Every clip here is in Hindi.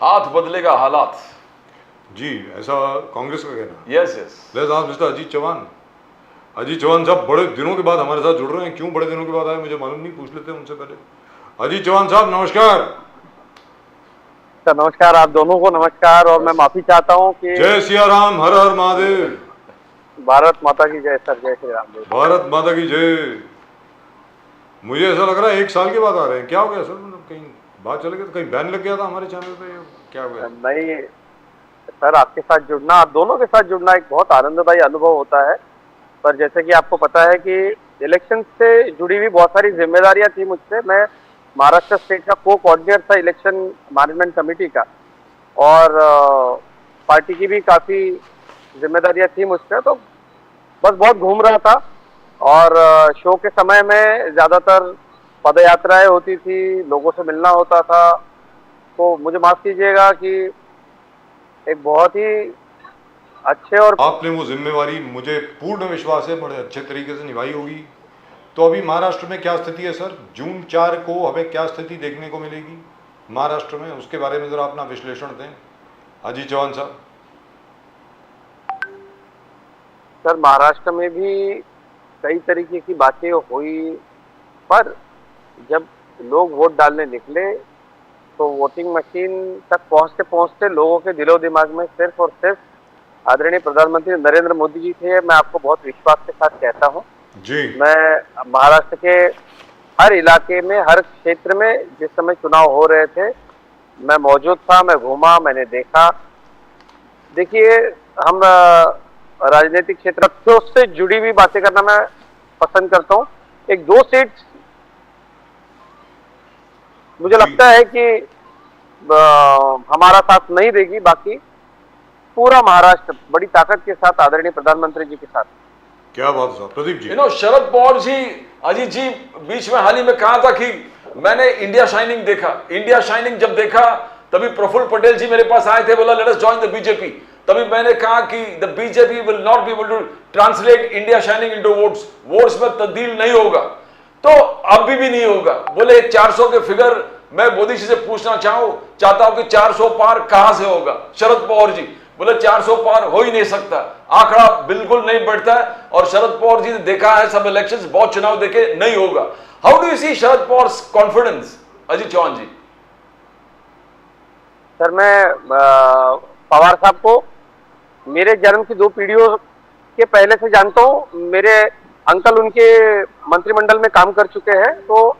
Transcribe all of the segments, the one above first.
हाथ बदलेगा हालात। जी, ऐसा कांग्रेस का कहना है। Yes yes. Let's ask mister Ajit Chauhan. Ajit Chauhan साहब बड़े दिनों के बाद हमारे साथ जुड़ रहे हैं, क्यों बड़े दिनों के बाद आए मुझे मालूम नहीं, पूछ लेते हैं उनसे पहले। अजीत चौहान साहब नमस्कार। सर नमस्कार, आप दोनों को नमस्कार। और मैं माफी चाहता हूं कि जय सिया राम, हर हर महादेव। भारत माता की जय सर, जय श्री राम। भारत माता की जय। मुझे ऐसा लग रहा है 1 साल के बाद आ रहे हैं, क्या हो गया सर? मतलब कहीं बात चल गई तो, कहीं बैन लग गया था हमारे चैनल पे, क्या हो गया? नहीं सर, आपके साथ जुड़ना, आप दोनों के साथ जुड़ना एक बहुत आनंददायी अनुभव होता है। पर जैसे कि आपको पता है कि इलेक्शन से जुड़ी हुई बहुत सारी जिम्मेदारियां थी मुझसे। मैं महाराष्ट्र स्टेट का कोऑर्डिनेटर था इलेक्शन मैनेजमेंट कमेटी का, और पार्टी की भी काफी जिम्मेदारियां थी मुझ पर। तो बस बहुत घूम रहा था, और शो के समय में ज्यादातर पदयात्राएं होती थी, लोगों से मिलना होता था। तो मुझे माफ कीजिएगा कि एक बहुत ही अच्छे, और आपने वो जिम्मेवारी, मुझे पूर्ण विश्वास है, बड़े अच्छे तरीके से निभाई होगी। तो अभी महाराष्ट्र में क्या स्थिति है सर? जून 4 को हमें क्या स्थिति देखने को मिलेगी महाराष्ट्र में, उसके बारे में जरा अपना विश्लेषण दें अजीत चौहान साहब। सर महाराष्ट्र में भी कई तरीके की बातें हुई, पर जब लोग वोट डालने निकले तो वोटिंग मशीन तक पहुंचते पहुंचते लोगों के दिलो दिमाग में सिर्फ और सिर्फ आदरणीय प्रधानमंत्री नरेंद्र मोदी जी थे। मैं आपको बहुत विश्वास के साथ कहता हूं जी। मैं महाराष्ट्र के हर इलाके में, हर क्षेत्र में जिस समय चुनाव हो रहे थे मैं मौजूद था, मैं घूमा, मैंने देखा। देखिए, हम राजनीतिक क्षेत्र से जुड़ी हुई बातें करना मैं पसंद करता हूं। एक 2 सीट मुझे लगता है कि हमारा साथ नहीं देगी, बाकी पूरा महाराष्ट्र बड़ी ताकत के साथ आदरणीय प्रधानमंत्री जी के साथ। क्या बात है प्रदीप जी। शरद पवार जी, अजीत जी बीच में हाल ही में कहा था कि मैंने इंडिया शाइनिंग देखा। इंडिया शाइनिंग जब देखा तभी प्रफुल्ल पटेल जी मेरे पास आए थे, बोला let us join the BJP. तभी मैंने कहा कि the BJP will not be able to translate India shining into votes, votes में तब्दील नहीं होगा। तो अभी भी नहीं होगा। बोले 400 के फिगर, मैं मोदी जी से पूछना चाहता हूं कि 400 पार कहां से होगा? शरद पवार जी बोले 400 पार हो ही नहीं सकता, आंकड़ा बिल्कुल नहीं बढ़ता है। और शरद पवार जी ने देखा है सब इलेक्शंस, बहुत चुनाव देखे, नहीं होगा। How do you see Sharad Pawar confidence? Ajit Chauhan ji. Sir मैं पवार साहब को मेरे जन्म की 2 पीढ़ियों के पहले से जानता हूं। मेरे अंकल उनके मंत्रिमंडल में काम कर चुके हैं। तो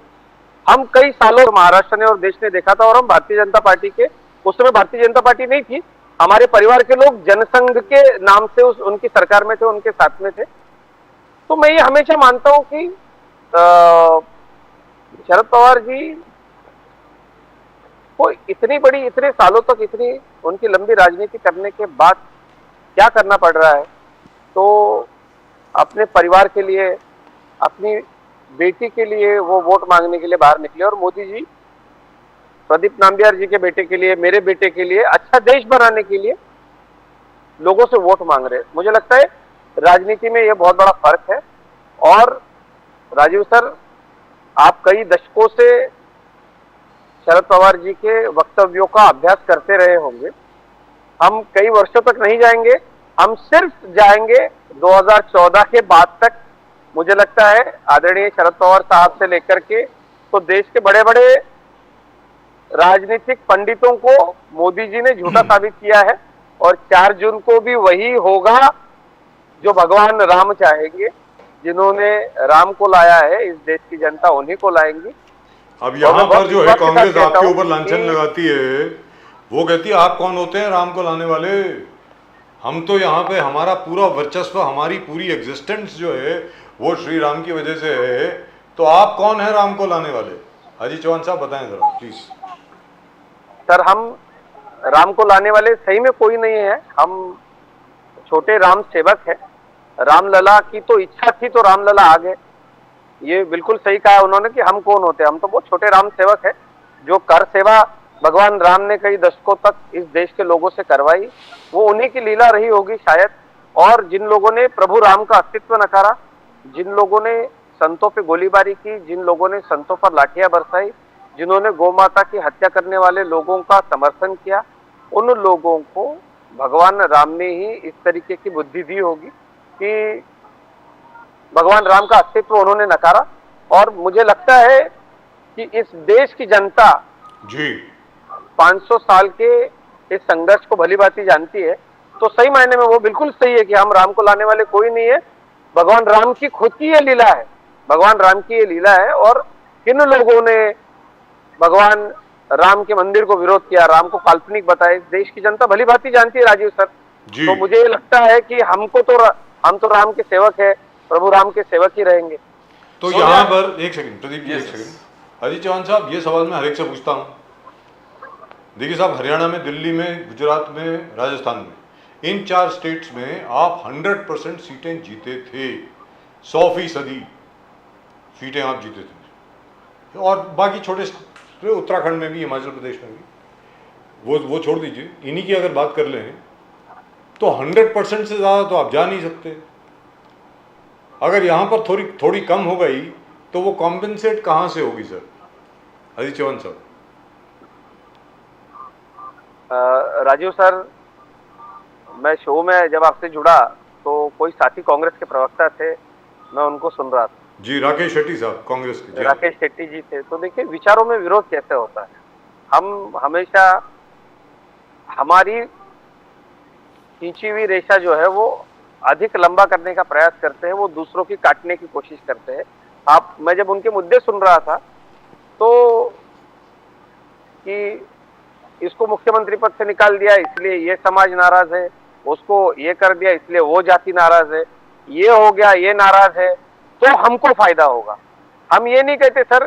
हम कई सालों महाराष्ट्र ने और देश ने देखा था, और हम भारतीय जनता पार्टी के, उस समय भारतीय जनता पार्टी नहीं थी, हमारे परिवार के लोग जनसंघ के नाम से उनकी सरकार में थे, उनके साथ में थे। तो मैं ये हमेशा मानता हूं कि शरद पवार जी को इतनी बड़ी, इतने सालों तक इतनी उनकी लंबी राजनीति करने के बाद क्या करना पड़ रहा है, तो अपने परिवार के लिए, अपनी बेटी के लिए वो वोट मांगने के लिए बाहर निकले। और मोदी जी प्रदीप नाम्बियार जी के बेटे के लिए, मेरे बेटे के लिए, अच्छा देश बनाने के लिए लोगों से वोट मांग रहे हैं। मुझे लगता है राजनीति में यह बहुत बड़ा फर्क है। और राजीव सर, आप कई दशकों से शरद पवार जी के वक्तव्यों का अभ्यास करते रहे होंगे। हम कई वर्षों तक नहीं जाएंगे, हम सिर्फ जाएंगे 2014 के बाद तक। मुझे लगता है आदरणीय शरद पवार साहब से लेकर के तो देश के बड़े बड़े राजनीतिक पंडितों को मोदी जी ने झूठा साबित किया है, और 4 जून को भी वही होगा जो भगवान राम चाहेंगे। जिन्होंने राम को लाया है, इस देश की जनता उन्हीं को लाएंगी। अब यहाँ पर जो है कांग्रेस आपके ऊपर लांछन लगाती है, वो कहती है आप कौन होते हैं राम को लाने वाले? हम तो यहाँ पे, हमारा पूरा वर्चस्व, हमारी पूरी एग्जिस्टेंस जो है वो श्री राम की वजह से है। तो आप कौन है राम को लाने वाले? अजीत चौहान साहब बताएं जरा प्लीज। सर, हम राम को लाने वाले सही में कोई नहीं है। हम छोटे राम सेवक है। रामलला की तो इच्छा थी तो रामलला आ गए। ये बिल्कुल सही कहा उन्होंने कि हम कौन होते हैं। हम तो बहुत छोटे राम सेवक है। जो कर सेवा भगवान राम ने कई दशकों तक इस देश के लोगों से करवाई, वो उन्हीं की लीला रही होगी शायद। और जिन लोगों ने प्रभु राम का अस्तित्व नकारा, जिन लोगों ने संतों पे गोलीबारी की, जिन लोगों ने संतों पर लाठियां बरसाई, जिन्होंने गौ माता की हत्या करने वाले लोगों का समर्थन किया, उन लोगों को भगवान राम ने ही इस तरीके की बुद्धि दी होगी कि भगवान राम का अस्तित्व उन्होंने नकारा। और मुझे लगता है कि इस देश की जनता जी 500 साल के इस संघर्ष को भली भांति जानती है। तो सही मायने में वो बिल्कुल सही है कि हम राम को लाने वाले कोई नहीं है, भगवान राम की खुद की ये लीला है, भगवान राम की ये लीला है। और किन लोगों ने भगवान राम के मंदिर को विरोध किया, राम को काल्पनिक बताया, इस देश की जनता भली भांति जानती है राजीव सर। जी। तो मुझे ये लगता है कि हम तो राम के सेवक है, प्रभु राम के सेवक ही रहेंगे। तो सोनिया- यहाँ पर एक सेकंड प्रदीप जी, Yes, एक yes. सेकंड। अजीत चौहान साहब, ये सवाल मैं हर एक से पूछता हूँ। देखिए साहब, हरियाणा में, दिल्ली में, गुजरात में, राजस्थान में, इन 4 स्टेट्स में आप 100% सीटें जीते थे, 100% सीटें आप जीते थे। और बाकी छोटे उत्तराखंड में भी, हिमाचल प्रदेश में भी, वो छोड़ दीजिए, इन्हीं की अगर बात कर लें तो 100% से ज़्यादा तो आप जा नहीं सकते। अगर यहाँ पर थोड़ी कम हो गई तो वो कॉम्पेंसेट कहाँ से होगी सर? अजीत चौहान साहब। राजीव सर, मैं शो में जब आपसे जुड़ा तो कोई साथी कांग्रेस के प्रवक्ता थे, मैं उनको सुन रहा था। जी, राकेश शेट्टी साहब, कांग्रेस के। राकेश शेट्टी जी थे। तो देखिए, विचारों में विरोध कैसे होता है। हम हमेशा हमारी खींची हुई रेशा जो है वो अधिक लंबा करने का प्रयास करते हैं, वो दूसरों की काटने की कोशिश करते हैं। मैं जब उनके मुद्दे सुन रहा था तो कि इसको मुख्यमंत्री पद से निकाल दिया इसलिए ये समाज नाराज है, उसको ये कर दिया इसलिए वो जाति नाराज है, ये हो गया ये नाराज है, तो हमको फायदा होगा। हम ये नहीं कहते सर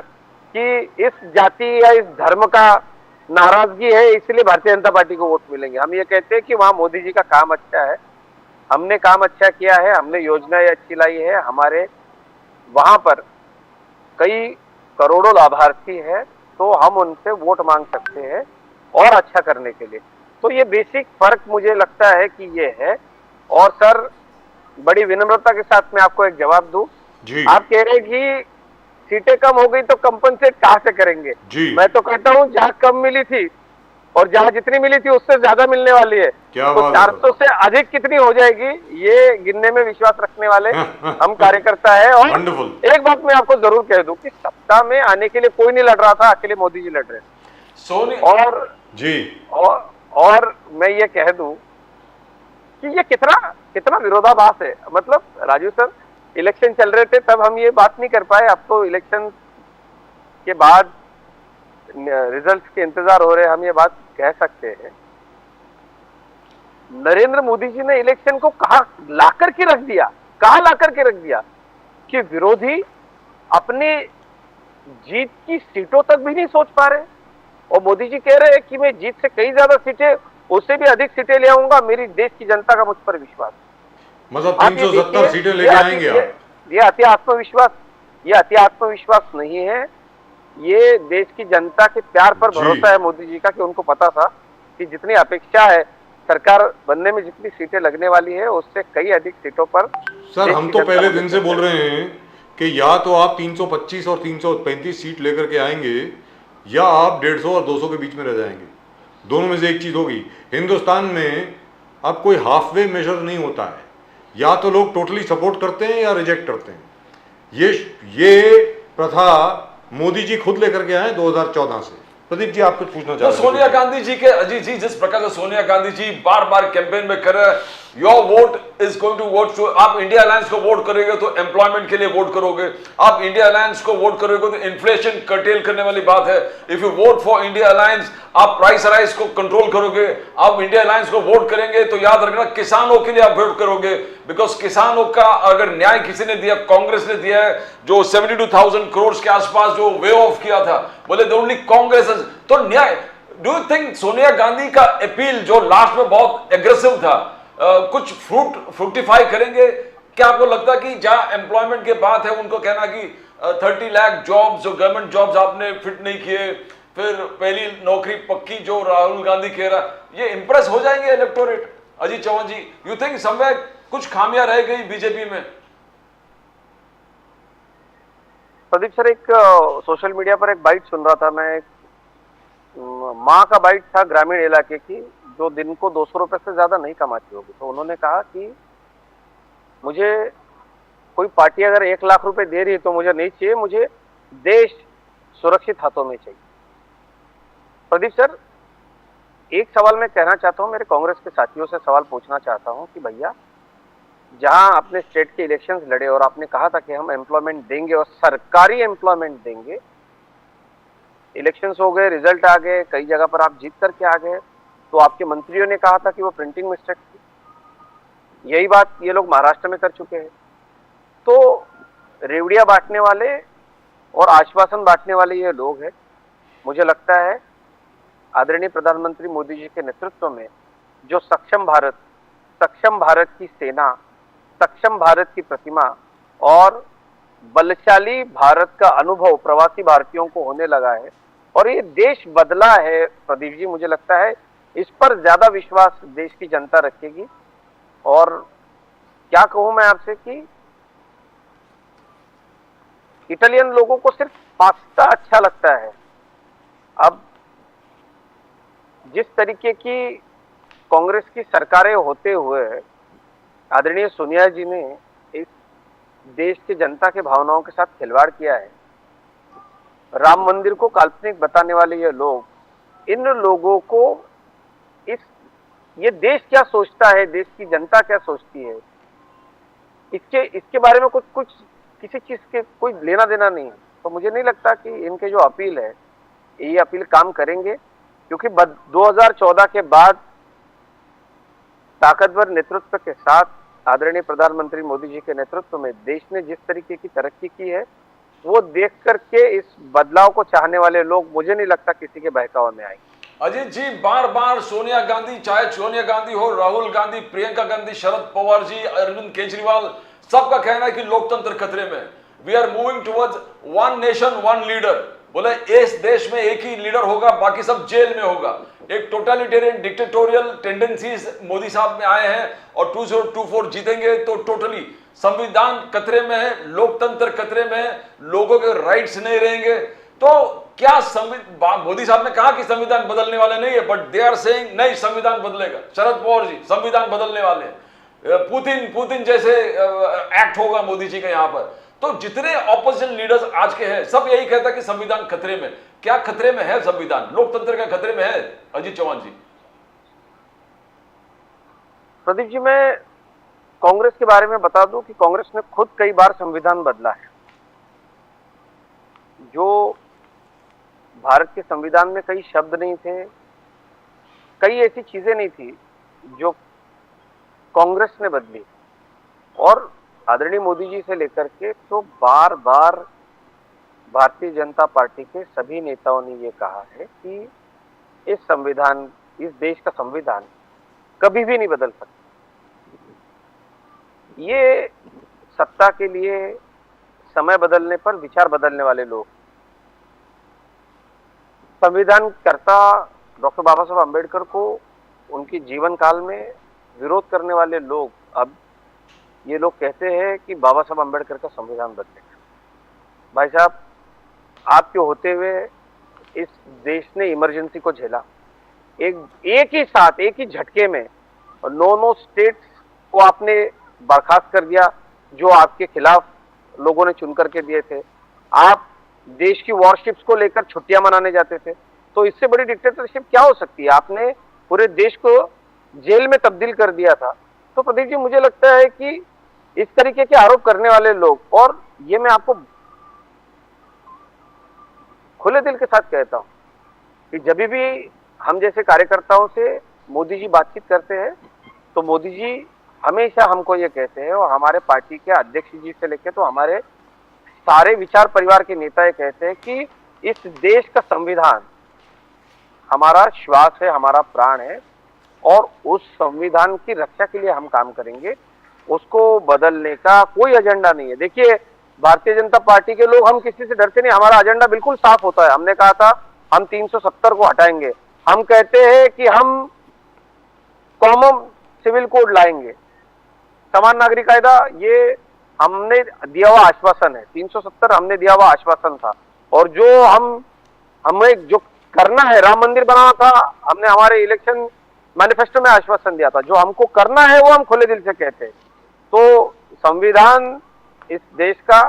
कि इस जाति या इस धर्म का नाराजगी है इसलिए भारतीय जनता पार्टी को वोट मिलेंगे। हम ये कहते हैं कि वहां मोदी जी का काम अच्छा है, हमने काम अच्छा किया है, हमने योजनाएं अच्छी लाई है, हमारे वहां पर कई करोड़ों लाभार्थी है, तो हम उनसे वोट मांग सकते हैं और अच्छा करने के लिए। तो ये बेसिक फर्क मुझे लगता है कि ये है। और सर, बड़ी विनम्रता के साथ मैं आपको एक जवाब दूं, जी। आप कह रहे हैं कि सीटें कम हो गई तो कंपनसेट कहां से करेंगे? जी। मैं तो कहता हूं जहां कम मिली थी और जहां जितनी मिली थी उससे ज्यादा मिलने वाली है। क्या तो बात है। 400 से अधिक कितनी हो जाएगी ये गिनने में विश्वास रखने वाले हम कार्यकर्ता है। और वंडरफुल। एक बात मैं आपको जरूर कह दूं कि सत्ता में आने के लिए कोई नहीं लड़ रहा था, अकेले मोदी जी लड़ रहे थे। और जी। और मैं ये कह दूं कि ये कितना विरोधाभास है। मतलब राजू सर, इलेक्शन चल रहे थे तब हम ये बात नहीं कर पाए, अब तो इलेक्शन के बाद रिजल्ट्स के इंतजार हो रहे हैं, हम ये बात कह सकते हैं। नरेंद्र मोदी जी ने इलेक्शन को कहां लाकर के रख दिया, कि विरोधी अपने जीत की सीटों तक भी नहीं सोच पा रहे। और मोदी जी कह रहे हैं कि मैं जीत से कई ज्यादा सीटें, उससे भी अधिक सीटें ले आऊंगा, मेरी देश की जनता का मुझ पर विश्वास। मतलब आप ये 370 देखिए, सीटें लेके आएंगे आप? ये अति आत्मविश्वास नहीं है, ये देश की जनता के प्यार पर भरोसा है मोदी जी का, कि उनको पता था कि जितनी अपेक्षा है सरकार बनने में, जितनी सीटें लगने वाली है, उससे कई अधिक सीटों पर। सर, हम तो पहले दिन से बोल रहे हैं कि या तो आप 325 और 335 सीट लेकर के आएंगे, या आप 150 और 200 के बीच में रह जाएंगे। दोनों में से एक चीज होगी। हिंदुस्तान में अब कोई हाफ वे मेजर नहीं होता है, या तो लोग टोटली सपोर्ट करते हैं या रिजेक्ट करते हैं। ये प्रथा मोदी जी खुद लेकर के आए 2014 से। प्रदीप जी, आप कुछ पूछना चाहते हैं? सोनिया गांधी जी के, अजीत जी, जिस प्रकार से सोनिया गांधी जी बार बार कैंपेन में कर रहे हैं, your vote is going to vote to, आप इंडिया अलायंस को वोट करोगे तो एम्प्लॉयमेंट के लिए वोट करोगे, आप इंडिया अलायंस को वोट करोगे तो इन्फ्लेशन कर्टेल करने वाली बात है। If you won't for India alliance, आप प्राइस राइज को कंट्रोल करोगे। आप इंडिया अलायंस को वोट करेंगे तो याद रखना किसानों के लिए आप वोट करोगे, बिकॉज किसानों का अगर न्याय किसी ने दिया, कांग्रेस ने दिया है, जो 72,000 करोड़ के आसपास जो वे ऑफ किया था, बोले ओनली कांग्रेस। तो न्याय, do you think Sonia Gandhi का अपील जो लास्ट में बहुत एग्रेसिव था, कुछ फ्रूटिफाई करेंगे? क्या आपको लगता है कि जहां एम्प्लॉयमेंट की बात है, उनको कहना कि 30 लाख जॉब्स, जो गवर्नमेंट जॉब्स आपने फिट नहीं किए, फिर पहली नौकरी पक्की जो राहुल गांधी कह रहा, ये इंप्रेस हो जाएंगे electorate? Ajit Chauhan ji, you think somewhere कुछ खामियां रह गई बीजेपी में? प्रदीप सर, एक सोशल मीडिया पर एक बाइट सुन रहा था मैं। एक माँ का बाइट था ग्रामीण इलाके की, जो दिन को 200 रुपए से ज्यादा नहीं कमाती होगी। तो उन्होंने कहा कि मुझे कोई पार्टी अगर 1 लाख रुपए दे रही है तो मुझे नहीं चाहिए, मुझे देश सुरक्षित हाथों में चाहिए। प्रदीप सर, एक सवाल मैं कहना चाहता हूं, मेरे कांग्रेस के साथियों से सवाल पूछना चाहता हूं कि भैया, जहां आपने स्टेट के इलेक्शंस लड़े और आपने कहा था कि हम एम्प्लॉयमेंट देंगे और सरकारी एम्प्लॉयमेंट देंगे, इलेक्शंस हो गए, रिजल्ट आ गए, कई जगह पर आप जीत करके आ गए, तो आपके मंत्रियों ने कहा था कि वो प्रिंटिंग मिस्टेक थी। यही बात ये लोग महाराष्ट्र में कर चुके हैं। तो रेवड़ियां बांटने वाले और आश्वासन बांटने वाले ये लोग हैं। मुझे लगता है आदरणीय प्रधानमंत्री मोदी जी के नेतृत्व में जो सक्षम भारत की सेना, सक्षम भारत की प्रतिमा और बलशाली भारत का अनुभव प्रवासी भारतीयों को होने लगा है और ये देश बदला है प्रदीप जी। मुझे लगता है इस पर ज्यादा विश्वास देश की जनता रखेगी। और क्या कहूं मैं आपसे कि इटालियन लोगों को सिर्फ पास्ता अच्छा लगता है। अब जिस तरीके की कांग्रेस की सरकारें होते हुए आदरणीय सोनिया जी ने इस देश की जनता के भावनाओं के साथ खिलवाड़ किया है, राम मंदिर को काल्पनिक बताने वाले ये लोग, इन लोगों को ये देश क्या सोचता है, देश की जनता क्या सोचती है, इसके बारे में कुछ किसी चीज के कोई लेना देना नहीं है। तो मुझे नहीं लगता कि इनके जो अपील है ये अपील काम करेंगे, क्योंकि 2014 के बाद ताकतवर नेतृत्व के साथ आदरणीय प्रधानमंत्री मोदी जी के नेतृत्व में देश ने जिस तरीके की तरक्की की है, वो देख करके इस बदलाव को चाहने वाले लोग मुझे नहीं लगता किसी के बहकावे में आएंगे। अजीत जी, बार बार सोनिया गांधी, चाहे सोनिया गांधी हो, राहुल गांधी, प्रियंका गांधी, शरद पवार जी, अरविंद केजरीवाल, सबका कहना है कि लोकतंत्र खतरे में। We are moving towards one nation one leader. बोले इस देश में एक ही लीडर होगा, बाकी सब जेल में होगा। एक टोटलिटेरियन डिक्टेटोरियल टेंडेंसीज मोदी साहब में आए हैं और 2024 जीतेंगे तो टोटली संविधान खतरे में है, लोकतंत्र खतरे में है, लोगों के राइट्स नहीं रहेंगे। तो क्या मोदी साहब ने कहा कि संविधान बदलने वाले नहीं है, बट दे आर सेइंग नहीं, संविधान बदलेगा। शरद पवार जी, संविधान बदलने वाले हैं। पुतिन जैसे एक्ट होगा मोदी जी का यहाँ पर। तो जितने ऑपोजिशन लीडर्स आज के हैं, सब यही कहता कि संविधान खतरे में। क्या खतरे में है संविधान? लोकतंत्र का खतरे में है अजीत चौहान जी? प्रदीप जी, मैं कांग्रेस के बारे में बता दूं कि कांग्रेस ने खुद कई बार संविधान बदला है। जो भारत के संविधान में कई शब्द नहीं थे, कई ऐसी चीजें नहीं थी जो कांग्रेस ने बदली। और आदरणीय मोदी जी से लेकर के तो बार बार भारतीय जनता पार्टी के सभी नेताओं ने ये कहा है कि इस देश का संविधान कभी भी नहीं बदल सकता। ये सत्ता के लिए समय बदलने पर विचार बदलने वाले लोग, संविधान कर्ता डॉक्टर बाबा साहब अम्बेडकर को उनकी जीवन काल में विरोध करने वाले लोग अब ये लोग कहते हैं कि बाबा साहब अम्बेडकर का संविधान बदलेगा। भाई साहब, आपके होते हुए इस देश ने इमरजेंसी को झेला। एक ही साथ, एक ही झटके में 9 स्टेट्स को आपने बर्खास्त कर दिया जो आपके खिलाफ लोगों ने चुन करके दिए थे। आप देश की वॉरशिप्स को लेकर छुट्टियां मनाने जाते थे। तो इससे बड़ी डिक्टेटरशिप क्या हो सकती है? आपने पूरे देश को जेल में तब्दील कर दिया था। तो प्रदीप जी, मुझे लगता है कि इस तरीके के आरोप करने वाले लोग, और ये मैं आपको खुले दिल के साथ कहता हूं कि जब भी हम जैसे कार्यकर्ताओं से मोदी जी बातचीत करते हैं तो मोदी जी हमेशा हमको ये कहते हैं, और हमारे पार्टी के अध्यक्ष जी से लेकर तो हमारे सारे विचार परिवार के नेता ये कहते हैं कि इस देश का संविधान हमारा श्वास है, हमारा प्राण है, और उस संविधान की रक्षा के लिए हम काम करेंगे। उसको बदलने का कोई एजेंडा नहीं है। देखिए, भारतीय जनता पार्टी के लोग, हम किसी से डरते नहीं। हमारा एजेंडा बिल्कुल साफ होता है। हमने कहा था हम 370 को हटाएंगे। हम कहते हैं कि हम कॉमन सिविल कोड लाएंगे, समान नागरिक कायदा। ये हमने दिया हुआ आश्वासन है, 370 हमने दिया हुआ आश्वासन था। और जो हमें जो करना है, राम मंदिर बनाना था, हमने हमारे इलेक्शन मैनिफेस्टो में आश्वासन दिया था। जो हमको करना है वो हम खुले दिल से कहते हैं। तो संविधान इस देश का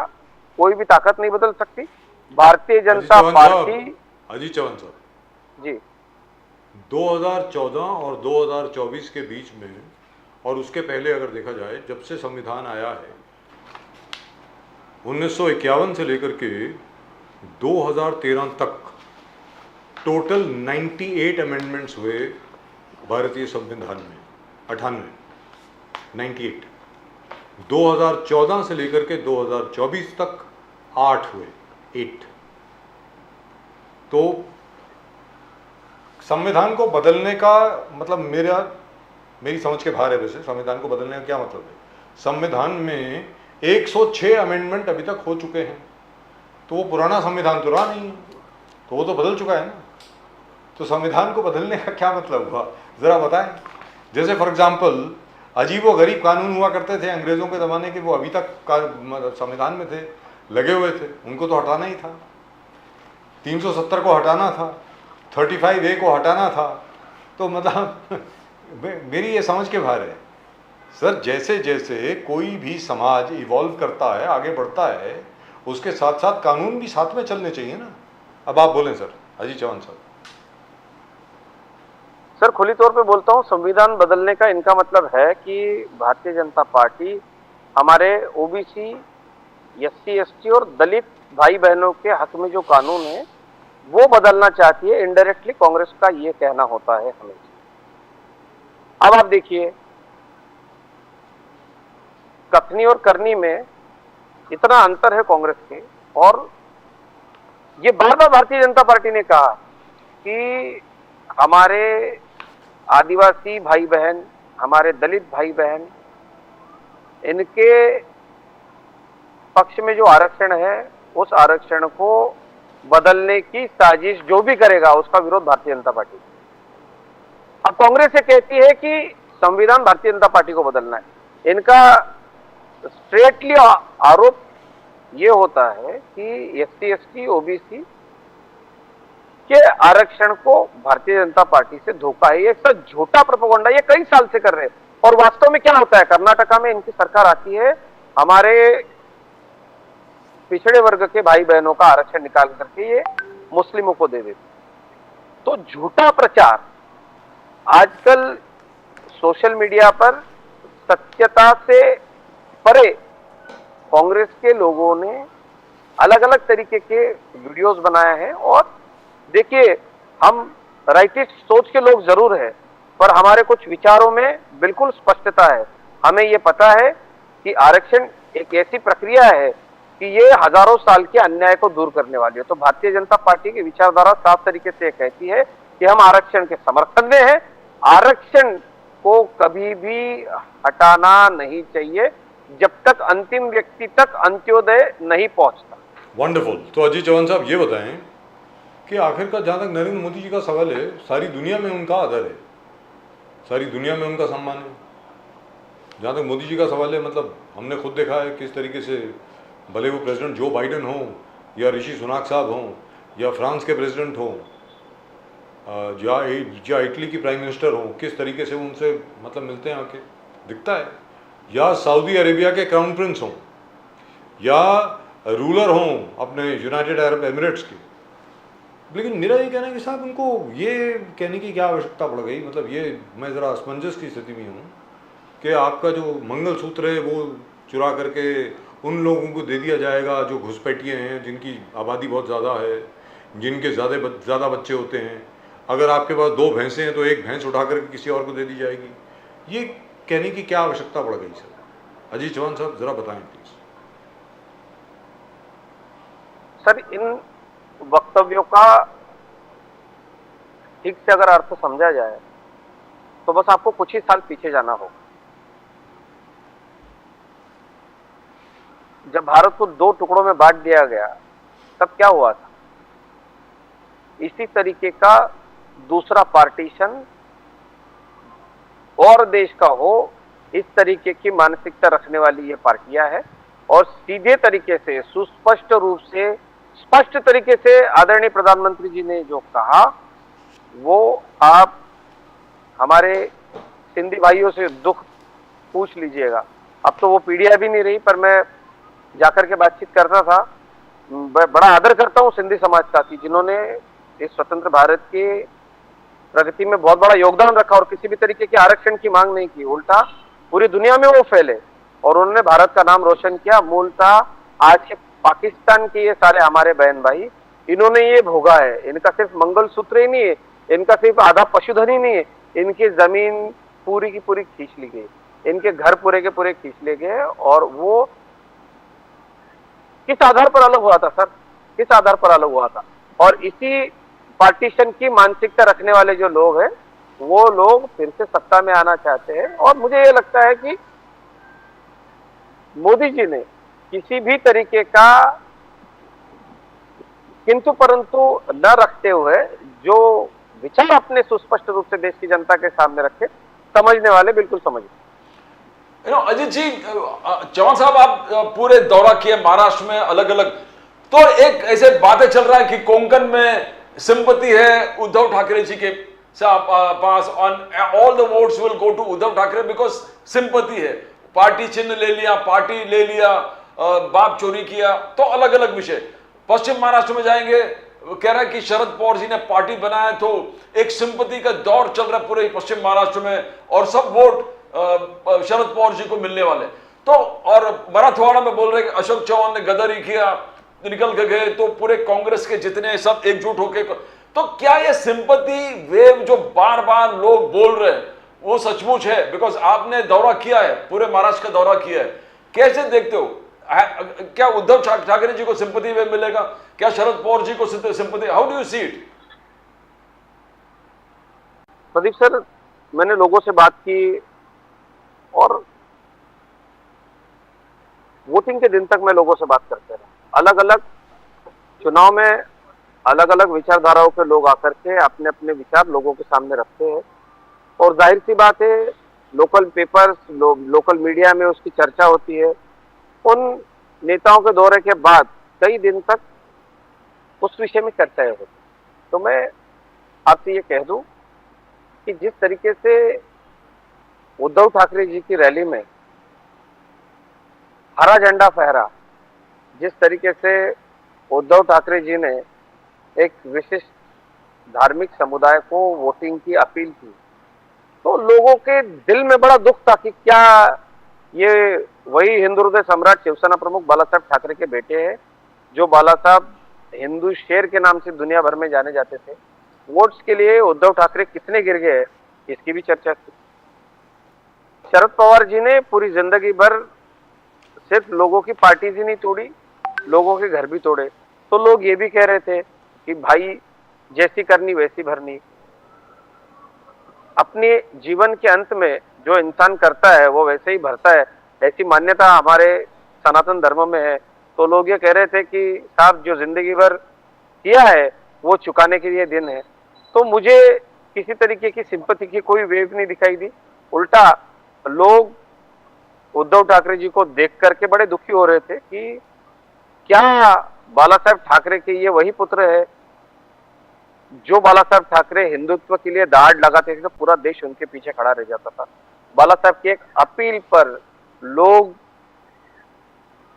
कोई भी ताकत नहीं बदल सकती। भारतीय जनता पार्टी। अजीत चौहान साहब जी, 2014 और 2024 के बीच में और उसके पहले अगर देखा जाए, जब से संविधान आया है 1951 से लेकर के 2013 तक टोटल 98 अमेंडमेंट्स हुए भारतीय संविधान में। 98 2014 से लेकर के 2024 तक 8 हुए। 8 तो संविधान को बदलने का मतलब मेरी समझ के बाहर है। वैसे संविधान को बदलने का क्या मतलब है? संविधान में 106 अमेंडमेंट अभी तक हो चुके हैं, तो वो पुराना संविधान तो रहा नहीं है, तो वो तो बदल चुका है ना। तो संविधान को बदलने का क्या मतलब हुआ, जरा बताएं। जैसे फॉर एग्जाम्पल अजीब व गरीब कानून हुआ करते थे अंग्रेजों के ज़माने के, वो अभी तक संविधान में थे, लगे हुए थे, उनको तो हटाना ही था। 370 को हटाना था, 35A को हटाना था। तो मतलब मेरी ये समझ के बाहर है सर। जैसे जैसे कोई भी समाज इवॉल्व करता है, आगे बढ़ता है, उसके साथ साथ कानून भी साथ में चलने चाहिए ना। अब आप बोलें सर, अजीत चौहान साहब। सर खुली तौर पे बोलता हूँ, संविधान बदलने का इनका मतलब है कि भारतीय जनता पार्टी हमारे ओबीसी, एससी, एसटी और दलित भाई बहनों के हक में जो कानून है वो बदलना चाहती है। इनडायरेक्टली कांग्रेस का ये कहना होता है हमेशा। अब आप देखिए, कथनी और करनी में इतना अंतर है कांग्रेस के, और ये बार बार भारतीय जनता पार्टी ने कहा कि हमारे आदिवासी भाई बहन, हमारे दलित भाई बहन, इनके पक्ष में जो आरक्षण है उस आरक्षण को बदलने की साजिश जो भी करेगा उसका विरोध भारतीय जनता पार्टी। अब कांग्रेस ये कहती है कि संविधान भारतीय जनता पार्टी को बदलना है। इनका स्ट्रेटली आरोप ये होता है कि एससी, एसटी, ओबीसी के आरक्षण को भारतीय जनता पार्टी से धोखा है। ये एक झूठा प्रोपेगेंडा ये कई साल से कर रहे हैं। और वास्तव में क्या होता है, कर्नाटका में इनकी सरकार आती है, हमारे पिछड़े वर्ग के भाई बहनों का आरक्षण निकाल करके ये मुस्लिमों को दे देते। तो झूठा प्रचार आजकल सोशल मीडिया पर सत्यता से परे कांग्रेस के लोगों ने अलग अलग तरीके के वीडियोस बनाए हैं। और देखिए, हम राइटिस्ट सोच के लोग जरूर हैं, पर हमारे कुछ विचारों में बिल्कुल स्पष्टता है। हमें ये पता है कि आरक्षण एक ऐसी प्रक्रिया है कि ये हजारों साल के अन्याय को दूर करने वाली है। तो भारतीय जनता पार्टी की विचारधारा साफ तरीके से कहती है कि हम आरक्षण के समर्थन में हैं। आरक्षण को कभी भी हटाना नहीं चाहिए जब तक अंतिम व्यक्ति तक अंत्योदय नहीं पहुंचता। वंडरफुल। तो अजीत चौहान साहब ये बताएं कि आखिरकार जहाँ तक नरेंद्र मोदी जी का सवाल है, सारी दुनिया में उनका आदर है, सारी दुनिया में उनका सम्मान है। जहाँ तक मोदी जी का सवाल है, मतलब हमने खुद देखा है किस तरीके से, भले वो प्रेसिडेंट जो बाइडेन हो या ऋषि सुनाक साहब हों या फ्रांस के प्रेसिडेंट हों या इटली की प्राइम मिनिस्टर हों, किस तरीके से उनसे मतलब मिलते हैं आके, दिखता है। या सऊदी अरेबिया के क्राउन प्रिंस हों या रूलर हों अपने यूनाइटेड अरब एमिरेट्स के। लेकिन मेरा ये कहना है कि साहब उनको ये कहने की क्या आवश्यकता पड़ गई, मतलब ये मैं ज़रा असमंजस की स्थिति में हूँ कि आपका जो मंगलसूत्र है वो चुरा करके उन लोगों को दे दिया जाएगा जो घुसपैठिए हैं, जिनकी आबादी बहुत ज़्यादा है, जिनके ज़्यादा बच्चे होते हैं। अगर आपके पास 2 भैंसें हैं तो एक भैंस उठा करके किसी और को दे दी जाएगी। ये कहने की क्या आवश्यकता पड़ गई सर? अजीत चौहान साहब ज़रा बताएं प्लीज़। सर, इन वक्तव्यों का ठीक से अगर अर्थ समझा जाए तो बस आपको कुछ ही साल पीछे जाना होगा। जब भारत को 2 टुकड़ों में बांट दिया गया तब क्या हुआ था? इसी तरीके का दूसरा पार्टीशन और देश का हो, इस तरीके की मानसिकता रखने वाली ये पार्टियां हैं। और सीधे तरीके से, सुस्पष्ट रूप से, स्पष्ट तरीके से आदरणीय प्रधानमंत्री जी ने जो कहा, वो आप हमारे सिंधी भाइयों से दुख पूछ लीजिएगा। अब तो वो पीढ़ियां भी नहीं रही, पर मैं जाकर के बातचीत करता था। बड़ा आदर करता हूँ सिंधी समाज का कि जिन्होंने इस स्वतंत्र भारत के प्रगति में बहुत बड़ा योगदान रखा और किसी भी तरीके के आरक्षण की मांग नहीं की, उल्टा पूरी दुनिया में वो फैले और उन्होंने भारत का नाम रोशन किया। मूलतः आज के पाकिस्तान के ये सारे हमारे बहन भाई, इन्होंने ये भोगा है। इनका सिर्फ मंगलसूत्र ही नहीं है, इनका सिर्फ आधा पशुधन ही नहीं है, इनकी जमीन पूरी की पूरी खींच ली गई, इनके घर पूरे के पूरे खींच लिए गए। और वो किस आधार पर अलग हुआ था सर, किस आधार पर अलग हुआ था? और इसी पार्टीशन की मानसिकता रखने वाले जो लोग हैं, वो लोग फिर से सत्ता में आना चाहते हैं। और मुझे ये लगता है कि मोदी जी ने किसी भी तरीके का किंतु परंतु न रखते हुए जो विचार अपने सुस्पष्ट रूप से देश की जनता के सामने रखे, समझने वाले बिल्कुल समझ। अजीत जी, चौहान साहब, आप पूरे दौरा किए महाराष्ट्र में अलग अलग, तो एक ऐसे बातें चल रहा है कि कोंकण में सिंपैथी है उद्धव ठाकरे जी के पास, on all the votes will go to Uddhav Thackeray because sympathy है। पार्टी चिन्ह ले लिया, पार्टी ले लिया, बाप चोरी किया, तो अलग अलग विषय। पश्चिम महाराष्ट्र में जाएंगे, कह रहा है कि शरद पवार जी ने पार्टी बनाया, तो एक सिंपैथी का दौर चल रहा है पूरे पश्चिम महाराष्ट्र में और सब वोट शरद पवार जी को मिलने वाले। तो और मराठवाड़ा में बोल रहे कि अशोक चौहान ने गद्दारी किया, निकल के गए, तो पूरे कांग्रेस के जितने सब एकजुट होके, तो क्या ये सिंपैथी वेव जो बार बार लोग बोल रहे हैं वो सचमुच है? बिकॉज आपने दौरा किया है, पूरे महाराष्ट्र का दौरा किया है, कैसे देखते हो? क्या उद्धव ठाकरे जी को सिंपैथी वेव मिलेगा? क्या शरद पवार जी को sympathy? How do you see it? Pradeep sir, मैंने लोगों से बात की और वोटिंग के दिन तक मैं लोगों से बात करते रहा। अलग अलग चुनाव में अलग अलग विचारधाराओं के लोग आकर के अपने अपने विचार लोगों के सामने रखते हैं और जाहिर सी बात है, लोकल पेपर्स, लोकल मीडिया में उसकी चर्चा होती है। उन नेताओं के दौरे के बाद कई दिन तक उस विषय में चर्चाएं होती। तो मैं आपसे ये कह दूं कि जिस तरीके से उद्धव ठाकरे जी की रैली में हरा झंडा फहरा, जिस तरीके से उद्धव ठाकरे जी ने एक विशिष्ट धार्मिक समुदाय को वोटिंग की अपील की, तो लोगों के दिल में बड़ा दुख था कि क्या ये वही हिंदू हृदय सम्राट शिवसेना प्रमुख बाला साहब ठाकरे के बेटे हैं, जो बाला साहब हिंदू शेर के नाम से दुनिया भर में जाने जाते थे। वोट्स के लिए उद्धव ठाकरे कितने गिर गए, इसकी भी चर्चा थी। शरद पवार जी ने पूरी जिंदगी भर सिर्फ लोगों की पार्टीज ही नहीं तोड़ी, लोगों के घर भी तोड़े। तो लोग ये भी कह रहे थे कि भाई जैसी करनी वैसी भरनी। अपने जीवन के अंत में जो इंसान करता है वो वैसे ही भरता है, ऐसी मान्यता हमारे सनातन धर्म में है। तो लोग ये कह रहे थे कि साहब जो जिंदगी भर किया है वो चुकाने के लिए दिन है। तो मुझे किसी तरीके की सिंपैथी की कोई वेव नहीं दिखाई दी। उल्टा लोग उद्धव ठाकरे जी को देख करके बड़े दुखी हो रहे थे कि क्या बाला साहब ठाकरे के ये वही पुत्र है जो बाला साहब ठाकरे हिंदुत्व के लिए दाढ़ लगाते थे तो पूरा देश उनके पीछे खड़ा रह जाता था। बाला साहब की एक अपील पर लोग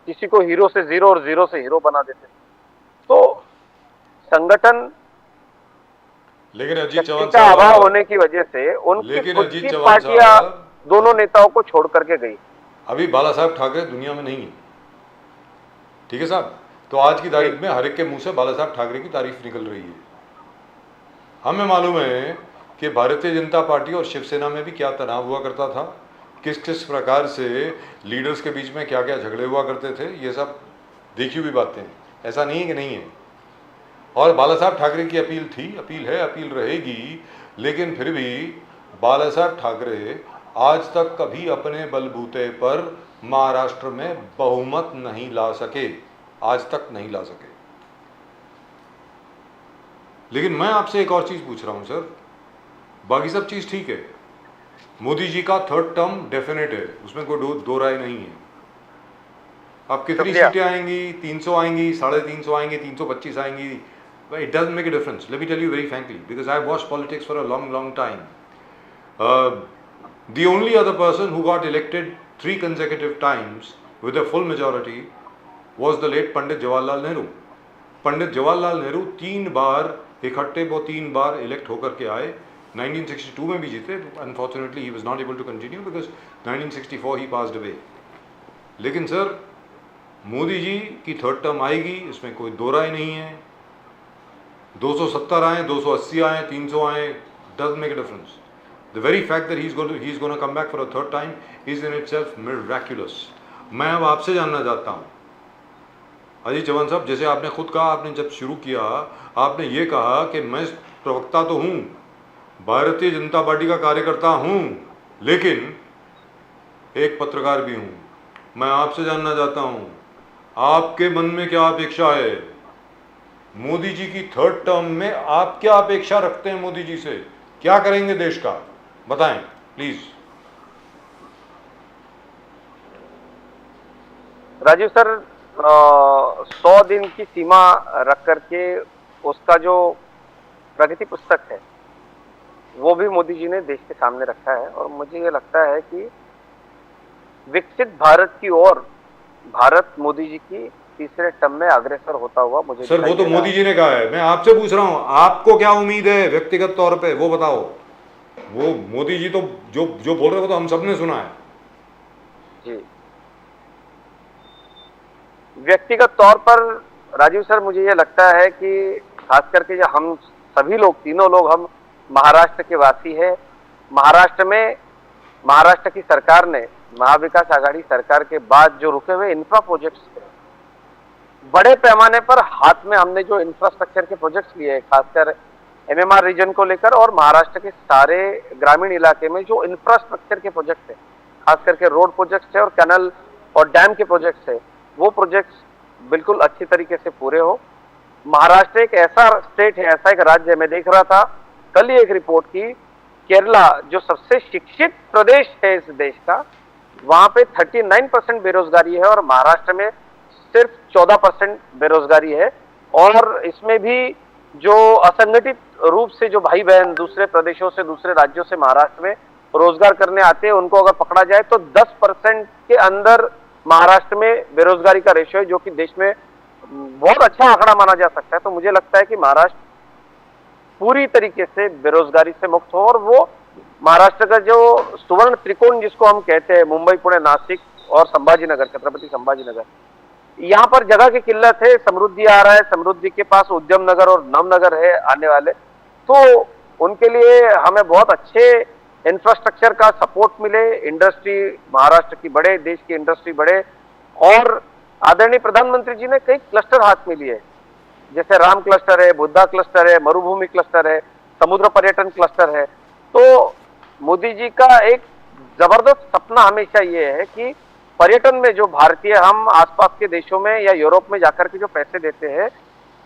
किसी को हीरो से जीरो और जीरो से हीरो बना देते। तो संगठन लेकिन अजीत चौहान का अभाव होने की वजह से उनकी खुद की पार्टियां दोनों नेताओं को छोड़ करके गई। अभी बाला साहब ठाकरे दुनिया में नहीं है, ठीक है साहब। तो आज की तारीख में हर एक के मुंह से बाला साहब ठाकरे की तारीफ निकल रही है। हमें मालूम है कि भारतीय जनता पार्टी और शिवसेना में भी क्या तनाव हुआ करता था, किस किस प्रकार से लीडर्स के बीच में क्या क्या झगड़े हुआ करते थे, ये सब देखी हुई बातें हैं, ऐसा नहीं है कि नहीं है। और बाला साहब ठाकरे की अपील थी, अपील है, अपील रहेगी, लेकिन फिर भी बाला साहब ठाकरे आज तक कभी अपने बलबूते पर महाराष्ट्र में बहुमत नहीं ला सके, आज तक नहीं ला सके। लेकिन मैं आपसे एक और चीज पूछ रहा हूं सर, बाकी सब चीज ठीक है, मोदी जी का थर्ड टर्म डेफिनेट है, उसमें कोई दो राय नहीं है, अब कितनी शुक्रिया। सीटें आएंगी, 300 आएंगी, 350 आएंगी, 325 आएंगी, it doesn't make a difference. Let me tell you very frankly, because I've watched politics for a long time. The only other person who got elected 3 consecutive times with a full majority was the late Pandit Jawaharlal Nehru. Pandit Jawaharlal Nehru 3 बार इकट्ठे वो 3 बार इलेक्ट होकर के आए। 1962 में भी जीते, unfortunately he was not able to continue because 1964 he passed away. लेकिन सर मोदी जी की थर्ड टर्म आएगी, इसमें कोई दो राय नहीं है। 270 आए, 280 आए, 300 आए, doesn't make a difference. The very fact that he is gonna come back for a third time is in itself miraculous. मैं अब आपसे जानना चाहता हूँ अजीत चौहान साहब, जैसे आपने खुद कहा, आपने जब शुरू किया आपने ये कहा कि मैं प्रवक्ता तो हूँ, भारतीय जनता पार्टी का कार्यकर्ता हूँ, लेकिन एक पत्रकार भी हूँ। मैं आपसे जानना चाहता हूँ आपके मन में क्या अपेक्षा है मोदी जी की थर्ड टर्म में? आप क्या अपेक्षा रखते हैं मोदी जी से? क्या करेंगे देश का, बताएं प्लीज। राजीव सर, 100 दिन की सीमा रख करके उसका जो प्रगति पुस्तक है वो भी मोदी जी ने देश के सामने रखा है, और मुझे ये लगता है कि विकसित भारत की ओर भारत मोदी जी की तीसरे टर्म में अग्रसर होता हुआ मुझे सर वो तो मोदी जी ने कहा है, मैं आपसे पूछ रहा हूं आपको क्या उम्मीद है व्यक्तिगत तौर पे, वो बताओ। वो मोदी जी तो जो बोल रहे हो तो हम सबने सुना है जी। व्यक्तिगत तौर पर राजीव सर मुझे ये लगता है कि खास करके जो हम सभी लोग, तीनों लोग, हम महाराष्ट्र के वासी हैं। महाराष्ट्र में महाराष्ट्र की सरकार ने, महाविकास आघाड़ी सरकार के बाद जो रुके हुए इंफ्रा प्रोजेक्ट्स थे, बड़े पैमाने पर हाथ में हमने जो इंफ्रास्ट्रक्चर के प्रोजेक्ट्स लिए, खासकर एमएमआर रीजन को लेकर और महाराष्ट्र के सारे ग्रामीण इलाके में जो इंफ्रास्ट्रक्चर के प्रोजेक्ट है, खास करके रोड प्रोजेक्ट्स है और कैनल और डैम के प्रोजेक्ट्स है, वो प्रोजेक्ट्स बिल्कुल अच्छी तरीके से पूरे हो। महाराष्ट्र एक ऐसा स्टेट है, ऐसा एक राज्य है, मैं देख रहा था कल ही एक रिपोर्ट की, केरला जो सबसे शिक्षित प्रदेश है इस देश का, वहां पे 39% बेरोजगारी है और महाराष्ट्र में सिर्फ 14% बेरोजगारी है। और इसमें भी जो असंगठित रूप से जो भाई बहन दूसरे प्रदेशों से, दूसरे राज्यों से महाराष्ट्र में रोजगार करने आते हैं, उनको अगर पकड़ा जाए तो 10% के अंदर महाराष्ट्र में बेरोजगारी का रेशियो है, जो कि देश में बहुत अच्छा आंकड़ा माना जा सकता है। तो मुझे लगता है कि महाराष्ट्र पूरी तरीके से बेरोजगारी से मुक्त हो, और वो महाराष्ट्र का जो सुवर्ण त्रिकोण जिसको हम कहते हैं, मुंबई, पुणे, नासिक और संभाजीनगर, छत्रपति संभाजीनगर, यहाँ पर जगह की किल्लत है, समृद्धि आ रहा है, समृद्धि के पास उद्यम नगर और नवनगर है आने वाले, तो उनके लिए हमें बहुत अच्छे इंफ्रास्ट्रक्चर का सपोर्ट मिले, इंडस्ट्री महाराष्ट्र की बढ़े, देश की इंडस्ट्री बढ़े। और आदरणीय प्रधानमंत्री जी ने कई क्लस्टर हाथ में लिए, जैसे राम क्लस्टर है, बुद्धा क्लस्टर है, मरुभूमि क्लस्टर है, समुद्र पर्यटन क्लस्टर है। तो मोदी जी का एक जबरदस्त सपना हमेशा ये है कि पर्यटन में जो भारतीय, हम आसपास के देशों में या यूरोप में जाकर के जो पैसे देते हैं,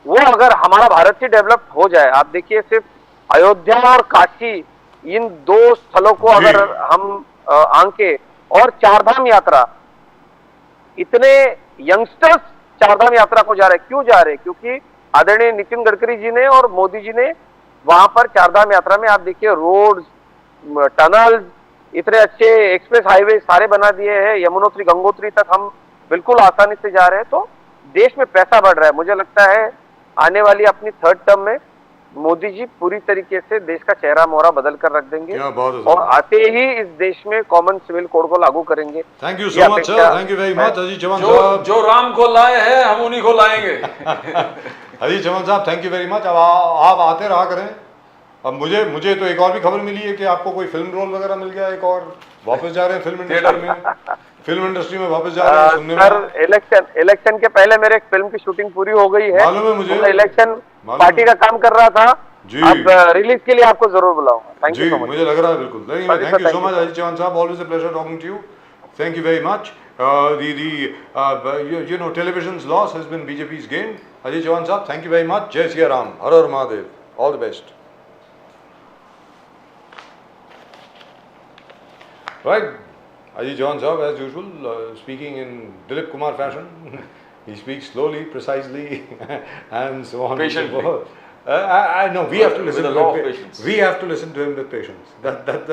वो अगर हमारा भारत ही डेवलप हो जाए, आप देखिए सिर्फ अयोध्या और काशी, इन 2 स्थलों को अगर हम आंके, और चारधाम यात्रा, इतने यंगस्टर्स चारधाम यात्रा को जा रहे, क्यों जा रहे? क्योंकि आदरणीय नितिन गडकरी जी ने और मोदी जी ने वहां पर चारधाम यात्रा में आप देखिए रोड्स, टनल्स, इतने अच्छे एक्सप्रेस हाईवे सारे बना दिए हैं, यमुनोत्री गंगोत्री तक हम बिल्कुल आसानी से जा रहे हैं। तो देश में पैसा बढ़ रहा है। मुझे लगता है आने वाली अपनी थर्ड टर्म में मोदी जी पूरी तरीके से देश का चेहरा मोहरा बदल कर रख देंगे, और आते ही इस देश में कॉमन सिविल कोड को लागू करेंगे। Thank you so much sir, thank you very much Ajit Chauhan साहब। जो राम को लाए हैं हम उन्हीं को लाएंगे। अजीत चौहान साहब थैंक यू वेरी मच। अब आप आते रहा करें। अब मुझे तो एक और भी खबर मिली है कि आपको कोई फिल्म रोल वगैरह मिल गया, एक और वापस जा रहे हैं फिल्म इंडस्ट्री में वापस जा रहे हैं सुनने में। सर इलेक्शन के पहले मेरे एक फिल्म की शूटिंग पूरी हो गई है, मालूम है मुझे, इलेक्शन पार्टी का काम कर रहा था जी। अब रिलीज के लिए आपको जरूर बुलाऊंगा। Thank you so much. मुझे लग रहा है बिल्कुल। Thank you so much Ajit Chauhan साहब, always a pleasure talking to you. Thank you very much. Television's loss has been BJP's gain. Ajit Chauhan Sahab, thank you very much. Jai Siya Ram. Har Har Mahadev. All the best. Right. Ajit John Saab, as usual, speaking in Dilip Kumar fashion. He speaks slowly, precisely, and so on. Patiently. And so forth. I know we have to listen With a to lot him. of patience. We have to listen to him with patience. That